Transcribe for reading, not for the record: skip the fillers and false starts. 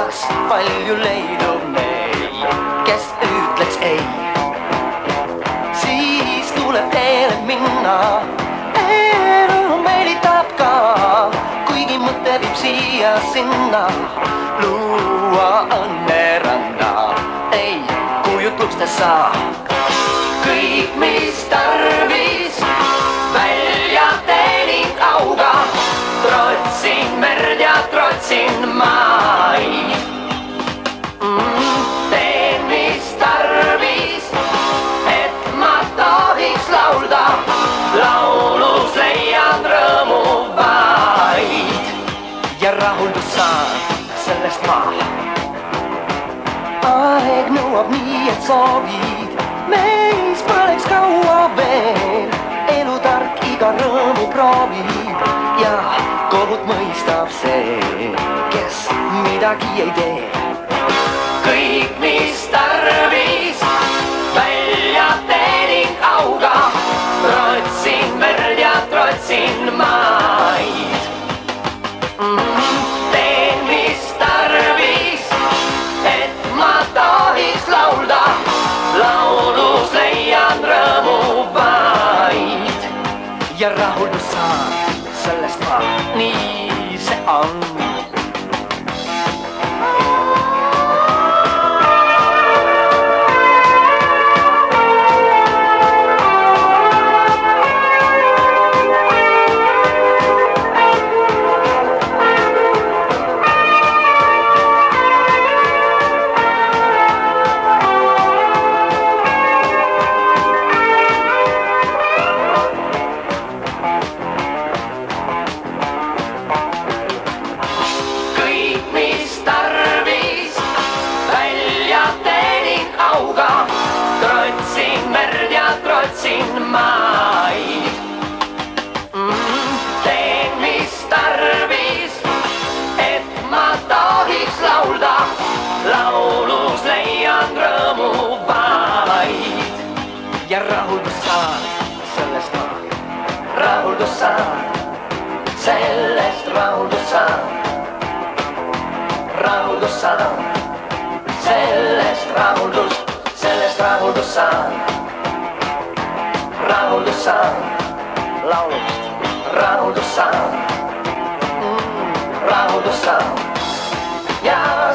kas palju leidub neid, kes ütleks ei. Siis tuleb teele minna, elu meelitab ka, kuigi mõte viib siia-sinna. Luua õnneranda, ei kujutlustessa. Kõik, mis tarvis, välja teening auga. Trotsin merd ja trotsin maid. Teen, mis tarvis, et ma tohiks laulda. Laulus leian rõõmu vaid ja rahuldus saan sellest ma. Aeg nõuab nii, et soovid meis põleks kaua veel. Elutark iga rõõmu proovib ja kohut mõistab see, kes midagi ei tee. Kõik, mis tarvis, välja teening auga. Trotsin merd ja trotsin maid. Teen, mis tarvis, et ma tohiks laulda. Laulus leian rõõmu vaid ja rahuldus saan sellest ma. Nii see on. Trotsin merd ja trotsin maid. Teen, mis tarvis, et ma tohiks laulda. Laulus leian rõõmu vaid ja rahuldus saan sellest ma. Rahuldus saan sellest, rahuldus saan. Rahuldus saan sellest, rahuldust. Sellest rahuldus saan, rahuldus saan, laulust, rahuldus saan, rahuldus saan ja